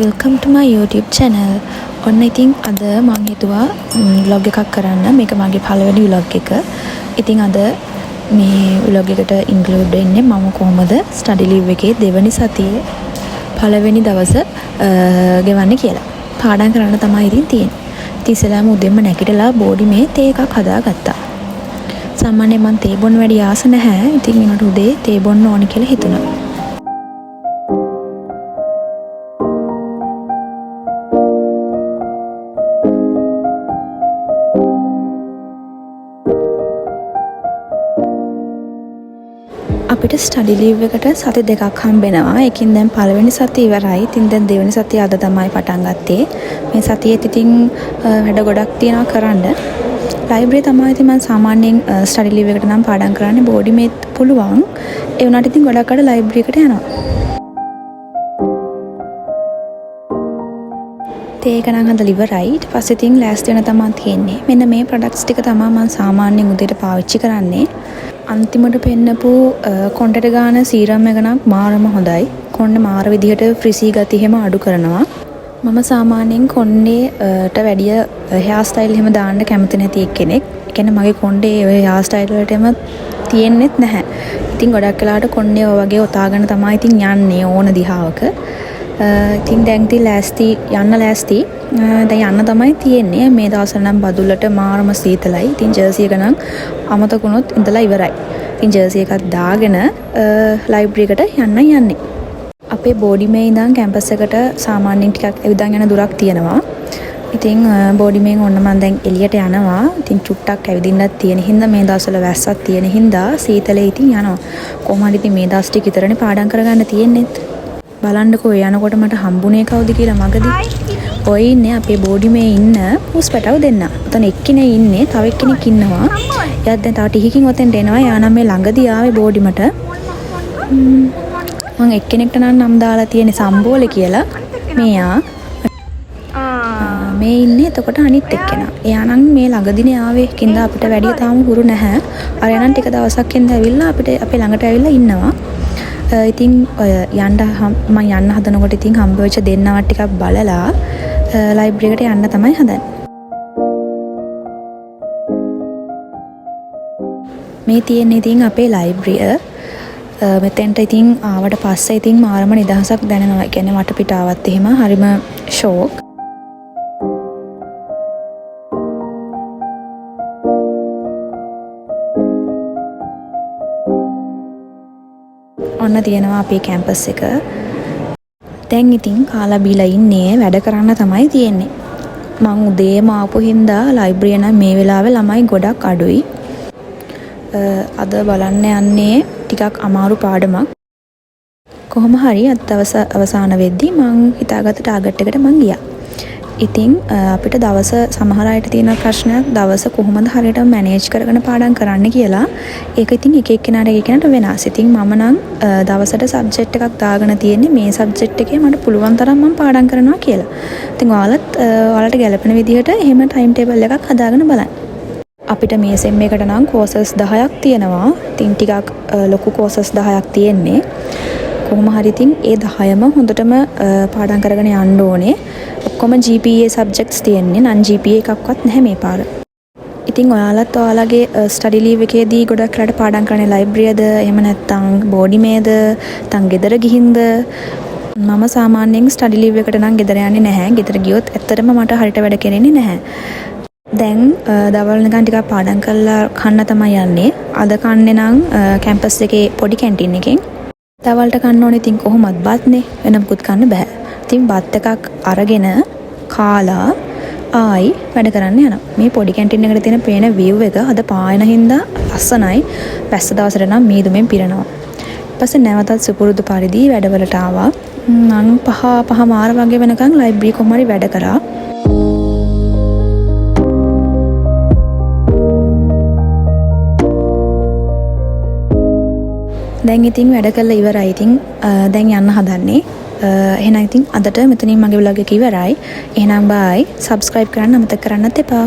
welcome to my YouTube channel. ඔන්න ඉතින් අද මම හිතුවා vlog එකක් කරන්න. මේක මගේ පළවෙනි vlog එක. ඉතින් අද මේ vlog එකට include වෙන්නේ මම කොහොමද study leave එකේ දෙවනි සතියේ පළවෙනි දවස ගෙවන්නේ කියලා. පාඩම් කරන්න තමයි ඉතින් තියෙන්නේ. ඉතින් ඉස්සෙල්ලාම උදේම නැගිටලා බෝඩි මේ තේ එකක් හදාගත්තා. සාමාන්‍යයෙන් මම තේ බොන්න වැඩි ආස නැහැ. ඉතින් ඒකට උදේ තේ බොන්න ඕනි කියලා හිතුණා. අපිට ස්ටඩි ලීව් එකට සති දෙකක් හම්බෙනවා. ඒකින් දැන් පළවෙනි සතිය ඉවරයි. ඉතින් දැන් දෙවෙනි සතිය අද තමයි පටන් ගත්තේ. මේ සතියේත් ඉතින් වැඩ ගොඩක් තියෙනවා කරන්න. ලයිබ්‍රරි තමයි ඉතින් මම සාමාන්‍යයෙන් ස්ටඩි ලීව් එකට නම් පාඩම් කරන්නේ. බෝඩි මේත් පුළුවන්. ඒ වුණාට ඉතින් ගොඩක් අඩ ලයිබ්‍රරි එකට යනවා. ඒක නම් හදලා ඉවරයි. ඊට පස්සේ ඉතින් ලෑස්ති වෙන තමයි තියෙන්නේ. මෙන්න මේ ප්‍රොඩක්ට්ස් ටික තමයි මම සාමාන්‍යයෙන් උදේට පාවිච්චි කරන්නේ. අන්තිමට පෙන්නපු කොණ්ඩේට ගාන සීරම් එක නම් මාරම හොඳයි. කොණ්ඩේ මාර විදිහට ෆ්‍රිසි ගති හැම අඩු කරනවා. මම සාමාන්‍යයෙන් කොණ්ඩේට වැඩිය හෙයාර් ස්ටයිල් එහෙම දාන්න කැමති නැති කෙනෙක්. ඒ කියන්නේ මගේ කොණ්ඩේ ඔය හෙයාර් ස්ටයිල් වලටම තියෙන්නෙත් නැහැ. ඉතින් ගොඩක් වෙලාවට කොණ්ඩේ ඔය වගේ ඔතාගෙන තමයි ඉතින් යන්නේ ඕන දිහාවක. ඉතින් දැන් ඉතින් ලෑස්ති යන්න ලෑස්ති. දැන් යන්න තමයි තියෙන්නේ. මේ දවස්වල නම් බදුල්ලට මාරම සීතලයි. ඉතින් ජර්සි එක නම් අමතකුණොත් ඉඳලා ඉවරයි. ඉතින් ජර්සි එකක් දාගෙන ලයිබ්‍රරි එකට යන්නේ. අපේ බෝඩි මේ ඉඳන් කැම්පස් එකට සාමාන්‍යයෙන් ටිකක් ඇවිදන් යන දුරක් තියෙනවා. ඉතින් බෝඩි මේන් ඔන්න මම දැන් එළියට යනවා. ඉතින් චුට්ටක් ඇවිදින්නත් තියෙන හින්දා මේ දවස්වල වැස්සක් තියෙන හින්දා සීතලේ ඉතින් යනවා. කොහොම හරි ඉතින් මේ දවස් ටික විතරනේ පාඩම් කරගන්න තියෙන්නේ. බලන්නකෝ යනකොට මට හම්බුනේ කවුද කියලා මගදී. ඔය ඉන්නේ අපේ බෝඩි මේ ඉන්න පුස්පැටව දෙන්න. උතන එක්කෙනෙක් ඉන්නේ, තව එක්කෙනෙක් ඉන්නවා. එයාත් දැන් තව ටිකකින් ඔතෙන්ට එනවා. යා නම් මේ ළඟදී ආවේ බෝඩිමට. මම එක්කෙනෙක්ට නම් දාලා තියෙන්නේ සම්බෝලේ කියලා. මෙයා. මේ ඉන්නේ එතකොට අනිත් එක්කෙනා. එයා නම් මේ ළඟදීනේ ආවේ. කින්දා අපිට වැඩි තාම හුරු නැහැ. අර යනන් ටික දවසක් ඉඳලා ඇවිල්ලා අපිට අපේ ළඟට ඇවිල්ලා ඉන්නවා. ඉතින් ඔය මම යන්න හදනකොට ඉතින් හම්බ වෙච්ච දෙන්නවා ටිකක් බලලා ලයිබ්‍රරි එකට යන්න තමයි හදන්නේ. මේ තියෙන්නේ ඉතින් අපේ ලයිබ්‍රරිය. මෙතෙන්ට ඉතින් ආවට පස්සේ ඉතින් මාරම නිදහසක් දැනෙනවා. ඒ කියන්නේ වටපිටාවත් එහෙම හරිම ෂෝක්. ඔන්න තියෙනවා අපේ කැම්පස් එක. දැන් ඉතින් කාලා බීලා ඉන්නේ වැඩ කරන්න තමයි තියෙන්නේ. මං උදේම ආපු හින්දා ලයිබ්‍රරි නම් මේ වෙලාවේ ළමයි ගොඩක් අඩුයි. අද බලන්න යන්නේ ටිකක් අමාරු පාඩමක්. කොහොම හරි අද දවස අවසාන වෙද්දී මං හිතාගත්ත ටාගට් එකට මං ගියා. ඉතින් අපිට දවස සමහර අයට තියෙන ප්‍රශ්නයක් දවස කොහොමද හරියට මැනේජ් කරගෙන පාඩම් කරන්න කියලා. ඒක ඉතින් එක එක්කෙනාට වෙනස්. ඉතින් මම නම් දවසට සබ්ජෙක්ට් එකක් දාගෙන තියෙන්නේ මේ සබ්ජෙක්ට් එකේ මට පුළුවන් තරම් මම පාඩම් කරනවා කියලා. ඉතින් ඔයාලට ගැළපෙන විදිහට එහෙම ටයිම් ටේබල් එකක් හදාගෙන බලන්න. අපිට මේ සෙම් එකට නම් කෝසස් 10ක් තියෙනවා. ඉතින් ටිකක් ලොකු කෝසස් 10ක් තියෙන්නේ. කොහොම හරි ඉතින් ඒ 10ම හොඳටම පාඩම් කරගෙන යන්න ඕනේ. ඔක්කොම GPA සබ්ජෙක්ට්ස් තියෙන්නේ. non GPA එකක්වත් නැහැ මේ පාර. ඉතින් ඔයාලත් ඔයාලගේ ස්ටඩි ලීව් එකේදී ගොඩක් රට පාඩම් කරන්නේ ලයිබ්‍රරියද එහෙම නැත්නම් බෝඩි මේද නැත්නම් ගෙදර ගිහින්ද? මම සාමාන්‍යයෙන් ස්ටඩි ලීව් එකට නම් ගෙදර යන්නේ නැහැ. ගෙදර ගියොත් ඇත්තටම මට හරියට වැඩ කෙරෙන්නේ නැහැ. දැන් දවල් නිකන් ටිකක් පාඩම් කරලා කන්න තමයි යන්නේ. අද කන්නේ නම් කැම්පස් එකේ පොඩි කැන්ටින් එකෙන්. දවල්ට කන්න ඕනේ ඉතින් කොහොමත් බත්නේ. වෙන මොකුත් කන්න බෑ. ඉතින් බත් එකක් අරගෙන කාලා ආයි වැඩ කරන්න යනවා. මේ පොඩි කැන්ටින් එකට තියෙන පේන view එක අද පායන හින්දා ලස්සනයි. පැස්ස දවසට නම් මීදුමෙන් පිරෙනවා. ඊපස්සේ නැවතත් සුපුරුදු පරිදි වැඩවලට ආවා. මං පහ මාර වගේ වෙනකන් ලයිබ්‍රරි කොහොම හරි වැඩ කරා. දැන් ඉතින් වැඩ කරලා ඉවරයි. ඉතින් දැන් යන්න හදන්නේ. එහෙනම් ඉතින් අදට මෙතනින් මගේ vlog එක ඉවරයි. එහෙනම් bye. subscribe කරන්න අමතක කරන්නත් එපා.